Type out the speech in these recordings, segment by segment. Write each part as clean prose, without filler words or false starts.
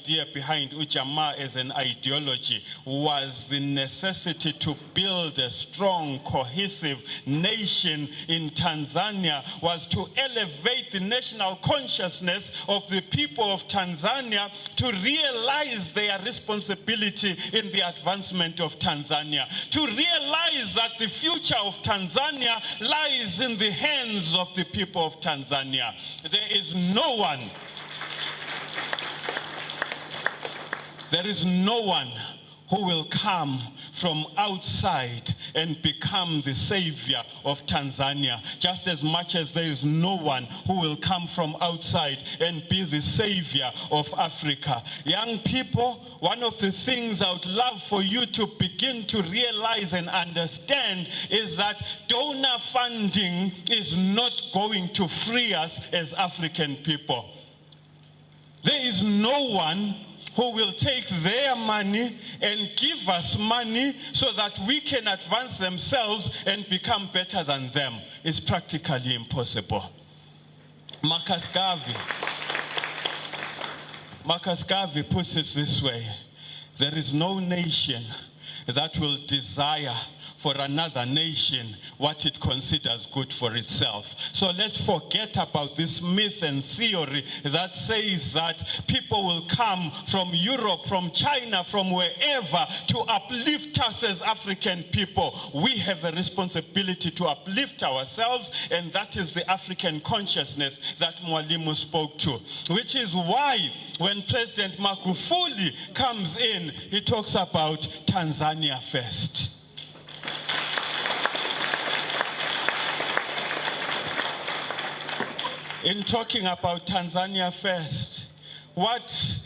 idea behind Ujamaa as an ideology was the necessity to build a strong, cohesive nation in Tanzania, was to elevate the national consciousness of the people of Tanzania to realize their responsibility in the advancement of Tanzania, to realize that the future of Tanzania lies in the hands of the people of Tanzania. There is no one who will come from outside and become the savior of Tanzania, just as much as there is no one who will come from outside and be the savior of Africa. Young people, one of the things I would love for you to begin to realize and understand is that donor funding is not going to free us as African people. There is no one who will take their money and give us money so that we can advance themselves and become better than them. It's practically impossible. Marcus Garvey puts it this way: there is no nation that will desire for another nation what it considers good for itself. So let's forget about this myth and theory that says that people will come from Europe, from China, from wherever to uplift us as African people. We have a responsibility to uplift ourselves, and that is the African consciousness that Mwalimu spoke to, which is why when President Magufuli comes in, he talks about Tanzania first. In talking about Tanzania first, what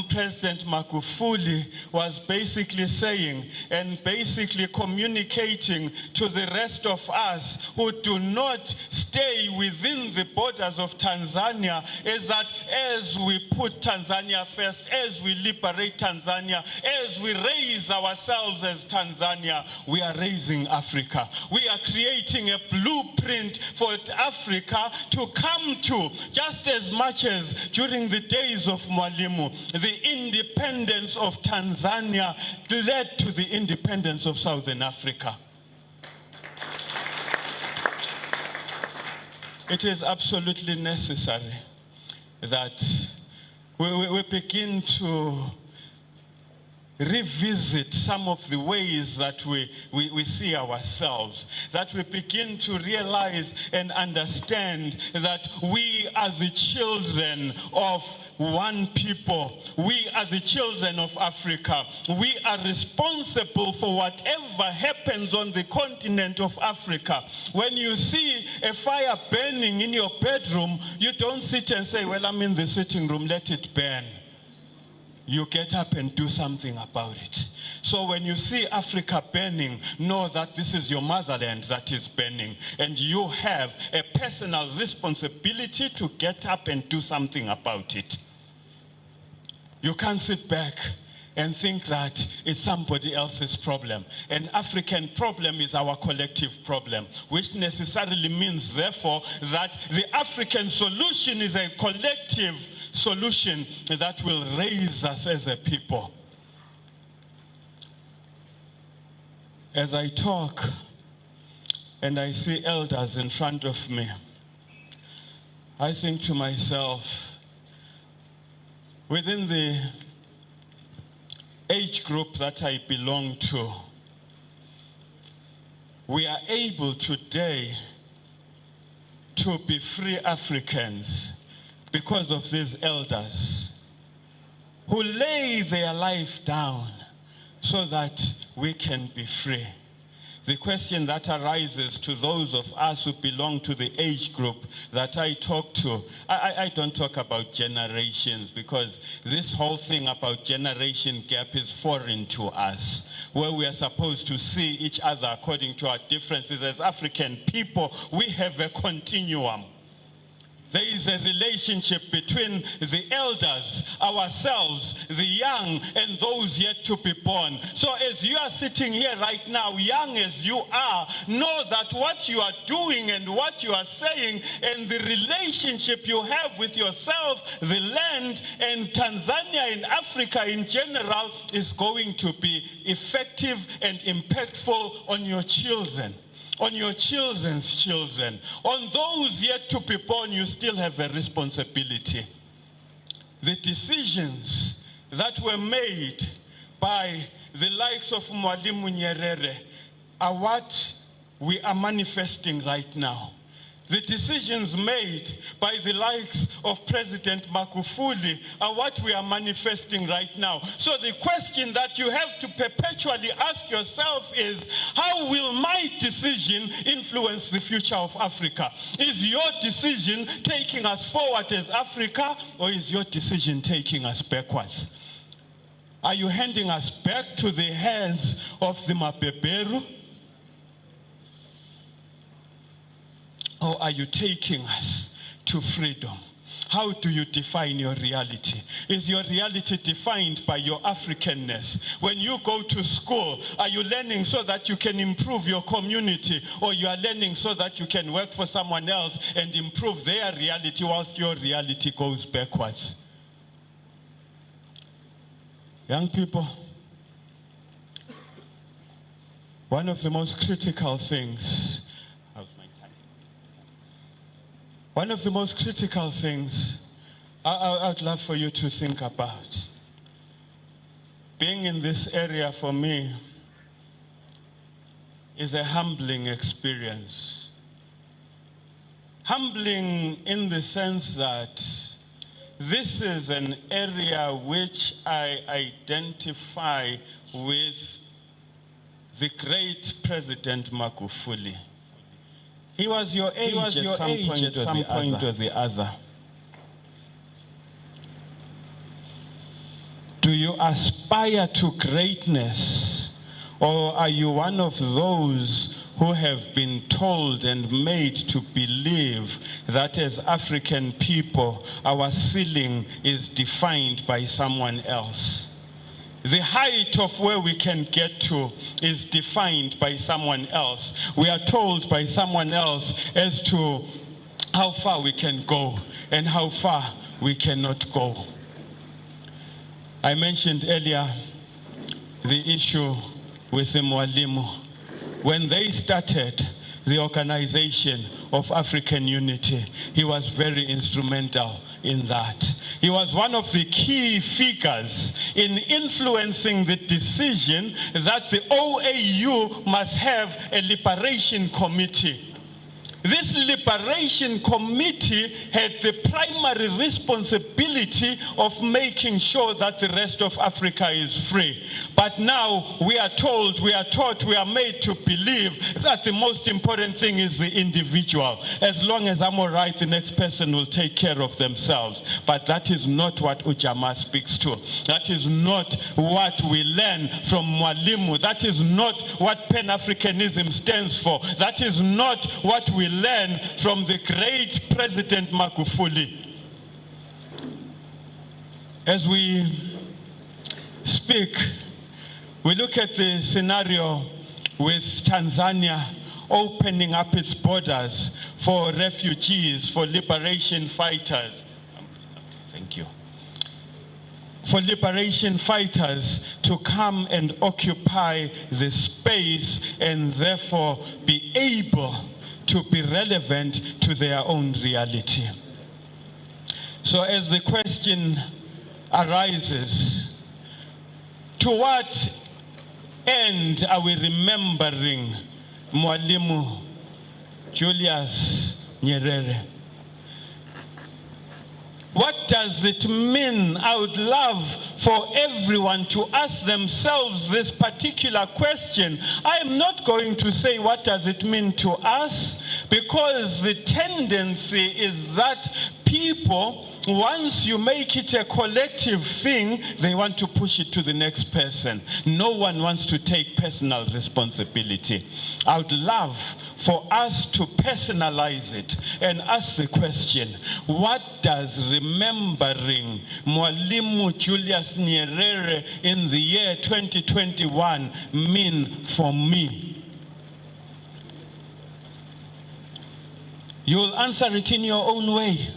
President Magufuli was basically saying and basically communicating to the rest of us who do not stay within the borders of Tanzania is that as we put Tanzania first, as we liberate Tanzania, as we raise ourselves as Tanzania, we are raising Africa. We are creating a blueprint for Africa to come to, just as much as during the days of Mwalimu, the independence of Tanzania led to the independence of Southern Africa. It is absolutely necessary that we begin to revisit some of the ways that we see ourselves, that we begin to realize and understand that we are the children of one people. We are the children of Africa. We are responsible for whatever happens on the continent of Africa. When you see a fire burning in your bedroom, you don't sit and say, well, I'm in the sitting room, let it burn. You get up and do something about it. So when you see Africa burning, know that this is your motherland that is burning, and you have a personal responsibility to get up and do something about it. You can't sit back and think that it's somebody else's problem. An African problem is our collective problem, which necessarily means, therefore, that the African solution is a collective solution that will raise us as a people. As I talk and I see elders in front of me, I think to myself, within the age group that I belong to, we are able today to be free Africans because of these elders who lay their life down so that we can be free. The question that arises to those of us who belong to the age group that I talk to, I don't talk about generations, because this whole thing about generation gap is foreign to us, where we are supposed to see each other according to our differences. As African people, we have a continuum. There is a relationship between the elders, ourselves, the young, and those yet to be born. So as you are sitting here right now, young as you are, know that what you are doing and what you are saying and the relationship you have with yourself, the land, and Tanzania and Africa in general is going to be effective and impactful on your children. On your children's children, on those yet to be born, you still have a responsibility. The decisions that were made by the likes of MWALIMU NYERERE are what we are manifesting right now. The decisions made by the likes of President Magufuli are what we are manifesting right now. So the question that you have to perpetually ask yourself is, how will my decision influence the future of Africa? Is your decision taking us forward as Africa, or is your decision taking us backwards? Are you handing us back to the hands of the Mabeberu? Or are you taking us to freedom? How do you define your reality? Is your reality defined by your Africanness? When you go to school, are you learning so that you can improve your community, or you are learning so that you can work for someone else and improve their reality whilst your reality goes backwards? Young people, one of the most critical things I'd love for you to think about. Being in this area for me is a humbling experience. Humbling in the sense that this is an area which I identify with the great President Magufuli. He was your age at some point or the other. Do you aspire to greatness, or are you one of those who have been told and made to believe that as African people, our ceiling is defined by someone else? The height of where we can get to is defined by someone else. We are told by someone else as to how far we can go and how far we cannot go. I mentioned earlier the issue with the Mwalimu. When they started the Organization of African Unity, he was very instrumental in that. He was one of the key figures in influencing the decision that the OAU must have a liberation committee. This liberation committee had the primary responsibility of making sure that the rest of Africa is free. But now we are told, we are taught, we are made to believe that the most important thing is the individual. As long as I'm all right, the next person will take care of themselves. But that is not what Ujamaa speaks to. That is not what we learn from Mwalimu. That is not what Pan-Africanism stands for. That is not what we learn from the great President Magufuli. As we speak, we look at the scenario with Tanzania opening up its borders for refugees, for liberation fighters. Thank you. For liberation fighters to come and occupy the space and therefore be able to be relevant to their own reality. So as the question arises, to what end are we remembering Mwalimu Julius Nyerere? What does it mean? I would love for everyone to ask themselves this particular question. I am not going to say what does it mean to us, because the tendency is that people once you make it a collective thing, they want to push it to the next person. No one wants to take personal responsibility. I would love for us to personalize it and ask the question, what does remembering Mwalimu Julius Nyerere in the year 2021 mean for me? You'll answer it in your own way.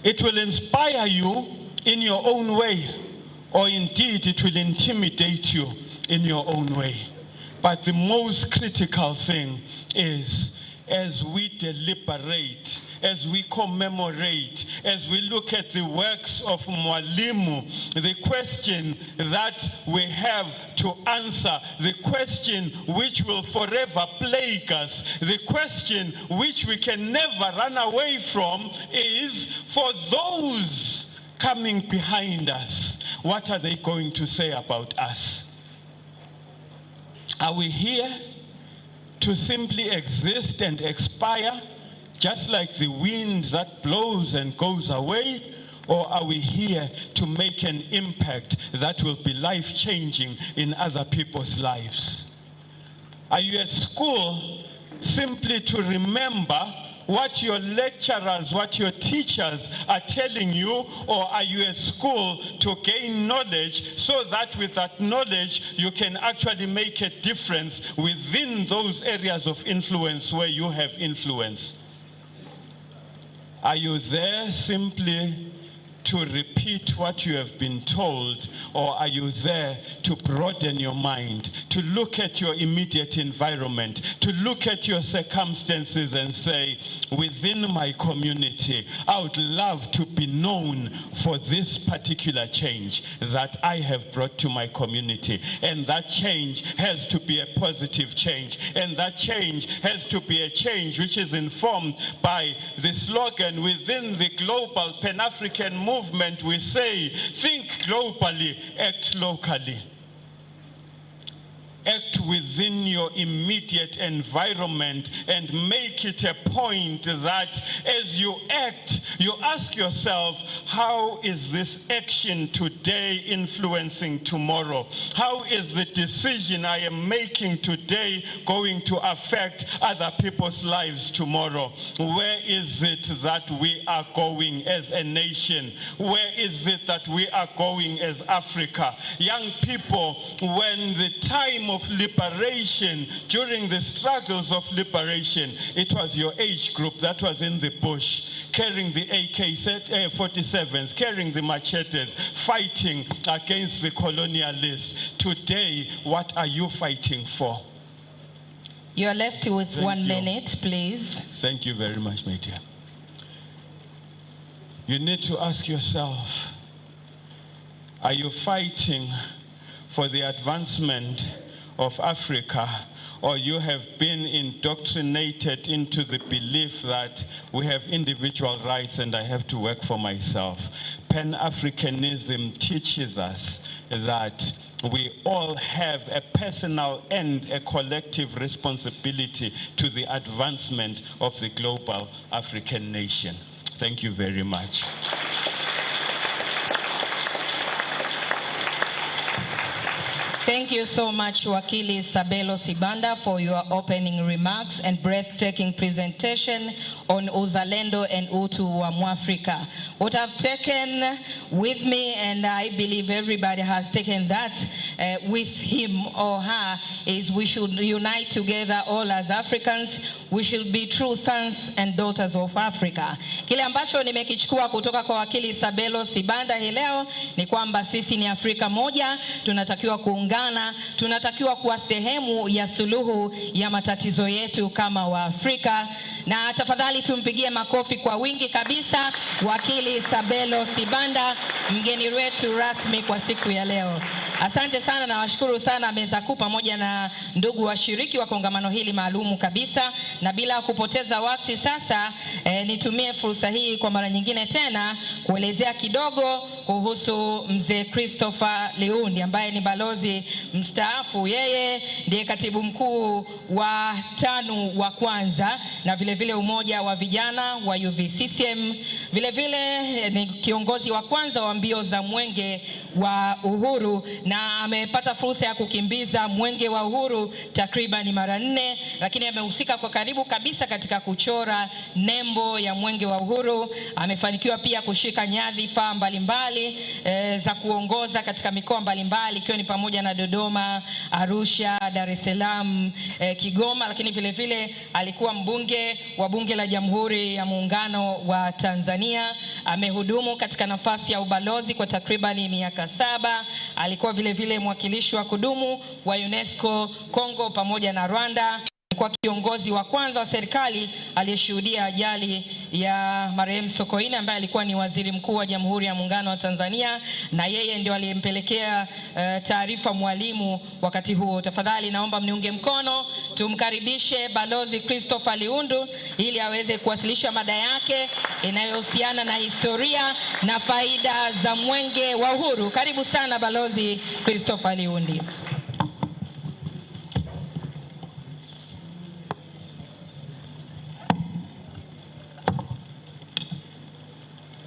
It will inspire you in your own way, or indeed it will intimidate you in your own way. But the most critical thing is, as we deliberate, as we commemorate, as we look at the works of Mwalimu, the question that we have to answer, the question which will forever plague us, the question which we can never run away from is, for those coming behind us, what are they going to say about us? Are we here to simply exist and expire, just like the wind that blows and goes away? Or are we here to make an impact that will be life-changing in other people's lives? Are you at school simply to remember what your lecturers, what your teachers are telling you, or are you at school to gain knowledge so that with that knowledge you can actually make a difference within those areas of influence where you have influence? Are you there simply to repeat what you have been told, or are you there to broaden your mind, to look at your immediate environment, to look at your circumstances and say, within my community, I would love to be known for this particular change that I have brought to my community, and that change has to be a positive change, and that change has to be a change which is informed by the slogan within the global Pan-African movement. We say, think globally, act locally. Act within your immediate environment and make it a point that as you act, you ask yourself, how is this action today influencing tomorrow? How is the decision I am making today going to affect other people's lives tomorrow? Where is it that we are going as a nation? Where is it that we are going as Africa? Young people, when the time of liberation, during the struggles of liberation, it was your age group that was in the bush, carrying the AK-47s, carrying the machetes, fighting against the colonialists. Today, what are you fighting for? You are left with 1 minute, please. Thank you very much, my dear. You need to ask yourself, are you fighting for the advancement of Africa, or you have been indoctrinated into the belief that we have individual rights and I have to work for myself? Pan-Africanism teaches us that we all have a personal and a collective responsibility to the advancement of the global African nation. Thank you very much. Thank you so much, Wakili Sabelo Sibanda, for your opening remarks and breathtaking presentation on Uzalendo and Utu wa Mwafrika. What I've taken with me, and I believe everybody has taken that with him or her, is we should unite together all as Africans. We should be true sons and daughters of Africa. Kile ambacho nimekichukua kutoka kwa Wakili Sabelo Sibanda hii leo ni kwamba sisi ni Afrika moja, tunatakiwa kuungana, tunatakiwa kuwa sehemu ya suluhu ya matatizo yetu kama Waafrika. Na tafadhali tumpigie makofi kwa wingi kabisa Wakili Sabelo Sibanda, mgeni wetu rasmi kwa siku ya leo. Asante sana na washukuru sana meza kuu pamoja na ndugu washiriki wa kongamano hili maalumu kabisa. Na bila kupoteza wakati sasa, nitumie fursa hii kwa mara nyingine tena kuelezea kidogo kuhusu mzee Christopher Liundi ambaye ni balozi mstaafu. Yeye ndiye katibu mkuu wa TANU wa kwanza na vile vile umoja wa vijana wa UVCCM. Vile vile ni kiongozi wa kwanza wa mbio za mwenge wa uhuru na amepata fursa ya kukimbiza mwenge wa uhuru takriban mara 4, lakini amehusika kwa karibu kabisa katika kuchora nembo ya mwenge wa uhuru. Amefanikiwa pia kushika nyadhifa mbalimbali za kuongoza katika mikoa mbalimbali ikiwa ni pamoja na Dodoma, Arusha, Dar es Salaam, Kigoma, lakini vile vile alikuwa mbunge wa Bunge la Jamhuri ya Muungano wa Tanzania. Amehudumu katika nafasi ya ubalozi kwa takriban miaka 7. Alikuwa vile vile mwakilishi wa kudumu wa UNESCO Kongo pamoja na Rwanda. Kwa kiongozi wa kwanza wa serikali aliyeshuhudia ajali ya marehemu Sokoine ambaye alikuwa ni waziri mkuu wa Jamhuri ya Muungano wa Tanzania, na yeye ndio aliyempelekea taarifa Mwalimu wakati huo. Tafadhali naomba mniunge mkono tumkaribishe Balozi Christopher Liundi ili aweze kuwasilisha mada yake inayohusiana na historia na faida za mwenge wa uhuru. Karibu sana Balozi Christopher Liundi.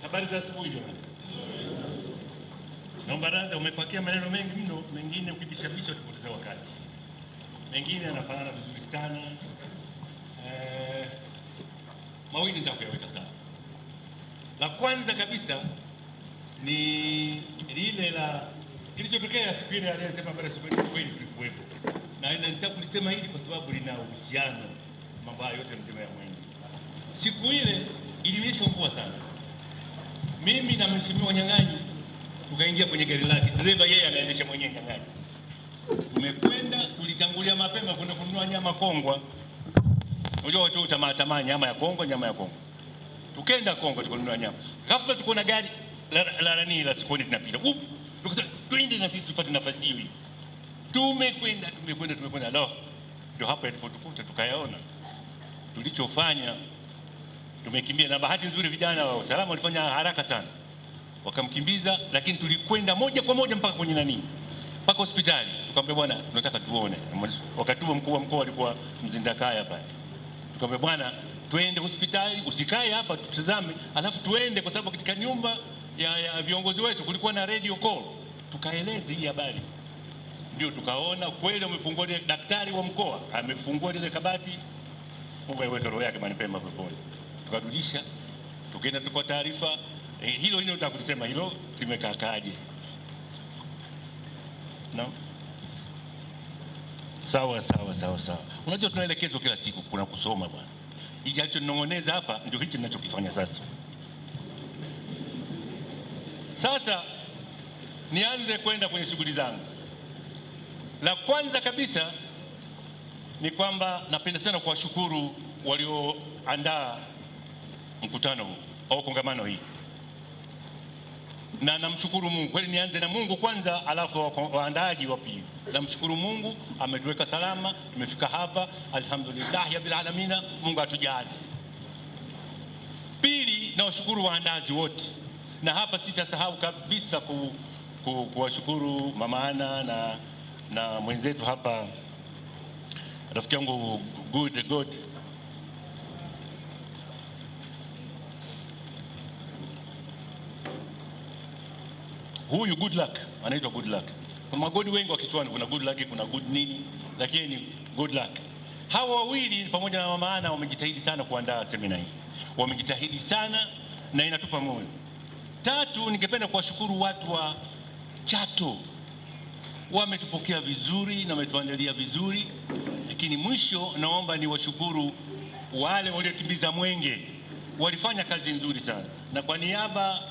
Habari za asubuhi jamani. Naomba radhi, umepakia maneno mengi mno, mengine ukibishabisha tupoteza wakati. Mengine yanafanana vizuri sana. Mawili nitakuyaweka sawa. La kwanza kabisa ni lile la kilichotokea siku ile aliyesema pale kweli kulikuwepo. Na nataka kulisema hili kwa sababu lina uhusiano mambo yote mzima ya mwenge. Siku ile ilinyesha mvua sana. Mimi na mheshimiwa Nyang'anyi tukaingia kwenye gari lake. Dereva yeye anaendesha mwenyewe Nyang'anyi. Tumekwenda, tulitangulia mapema kwenda kununua nyama kongwa. Unajua watu tamaa nyama ya kongwa, nyama ya kongwa. Tukaenda Kongwa tukanunua nyama. Ghafla tuko na gari la Sikoni tunapita. Tukasema twende na sisi tupate nafasi hiyo. Tumekwenda. Ndio hapa tulipotukuta tukayaona. Tulichofanya tumekimbia, na bahati nzuri vijana wa usalama walifanya haraka sana. Wakamkimbiza, lakini tulikwenda moja kwa moja mpaka kwenye mpaka hospitali. Tukamwambia bwana tunataka tuone. Wakati huo mkuu wa mkoa alikuwa Mzindakaya pale. Tukamwambia bwana twende hospitali, usikae hapa tutazame, alafu tuende, kwa sababu katika nyumba ya viongozi wetu kulikuwa na radio call. Tukaeleza hii habari. Ndio tukaona kweli wamefungua, daktari wa mkoa amefungua ile kabati. Mungu aiweke roho yake manipema peponi. Tukarudisha, tukaenda tuko taarifa hilo nataka kusema hilo limekaaje. No? Sawa. Unajua tunaelekezwa kila siku kuna kusoma bwana. Hiki alichonong'oneza hapa ndio hicho ninachokifanya sasa. Sasa nianze kwenda kwenye shughuli zangu. La kwanza kabisa ni kwamba napenda sana kuwashukuru walioandaa mkutano huu au kongamano hii. Na namshukuru Mungu. Kweli nianze na Mungu kwanza, alafu waandaaji wa pili. Namshukuru Mungu ametuweka salama, tumefika hapa, alhamdulillah ya bil alamin, Mungu atujaze. Pili, na washukuru waandazi wote. Na hapa sitasahau kabisa kuwashukuru Mama Ana na mwenzetu hapa rafiki yangu good huyu good luck, anaitwa good luck. Kuna magodi wengi wa Kiswahili, kuna good luck, kuna good nini, lakini good luck. Hawa wawili pamoja na Mama Ana wamejitahidi sana kuandaa semina hii. Wamejitahidi sana na inatupa moyo. Tatu, ningependa kuwashukuru watu wa Chato. Wametupokea vizuri na wametuandalia vizuri. Lakini mwisho naomba niwashukuru wale waliokimbiza mwenge. Walifanya kazi nzuri sana. Na kwa niaba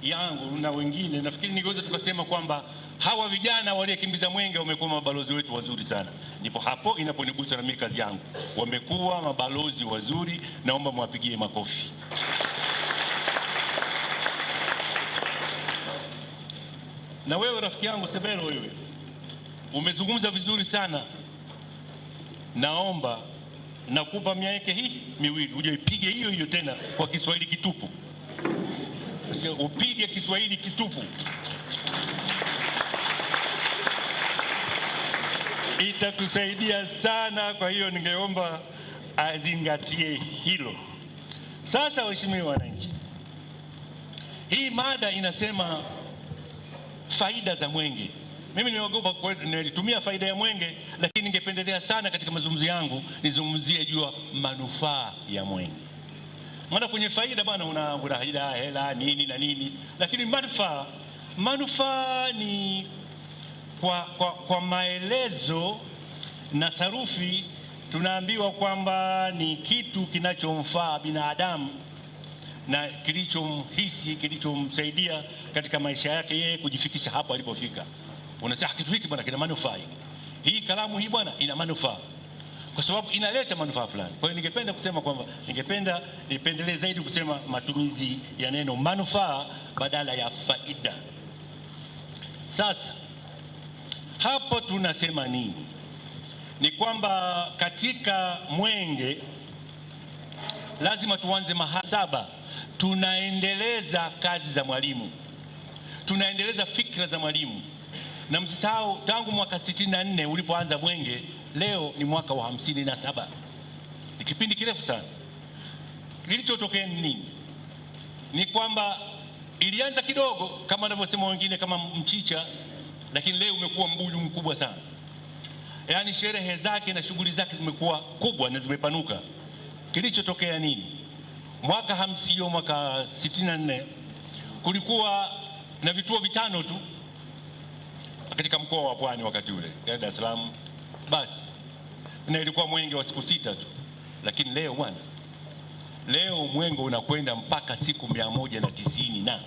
yangu na wengine nafikiri ningeweza tukasema kwamba hawa vijana waliokimbiza mwenge wamekuwa mabalozi wetu wazuri sana. Ndipo hapo inaponigusa na mimi kazi yangu. Wamekuwa mabalozi wazuri, naomba mwapigie makofi. Na wewe rafiki yangu Sebelo, wewe umezungumza vizuri sana. Naomba nakupa miaka hii miwili uje ipige hiyo tena kwa Kiswahili kitupu. upige Kiswahili kitupu. Itatusaidia sana, kwa hiyo ningeomba azingatie hilo. Sasa waheshimiwa wananchi, hii mada inasema faida za mwenge. Mimi nimeogopa nilitumia faida ya mwenge, lakini ningependelea sana katika mazungumzo yangu nizungumzie juu ya manufaa ya mwenge. Maana kwenye faida bwana una hela nini na nini, lakini manufaa ni kwa maelezo na sarufi tunaambiwa kwamba ni kitu kinachomfaa binadamu na kilichomhisi, kilichomsaidia katika maisha yake yeye kujifikisha hapo alipofika. Unasema kitu hiki bwana kina manufaa. Hii kalamu hii bwana ina manufaa, kwa sababu inaleta manufaa fulani. Kwa hiyo ningependa kusema kwamba nipendelee zaidi kusema matumizi ya neno manufaa badala ya faida. Sasa hapo tunasema nini? Ni kwamba katika mwenge lazima tuanze mahasaba. Tunaendeleza kazi za Mwalimu, tunaendeleza fikra za Mwalimu. Na msisahau tangu mwaka 64 ulipoanza mwenge, leo ni mwaka wa 57. Ni kipindi kirefu sana. Kilichotokea ni nini? Ni kwamba ilianza kidogo kama wanavyosema wengine kama mchicha, lakini leo umekuwa mbuyu mkubwa sana. Yaani sherehe zake na shughuli zake zimekuwa kubwa na zimepanuka. Kilichotokea nini? Mwaka 64 kulikuwa na vituo 5 tu katika mkoa wa Pwani wakati ule, Dar es Salaam basi, na ilikuwa mwenge wa siku 6 tu. Lakini leo bwana, leo mwenge unakwenda mpaka siku 190 na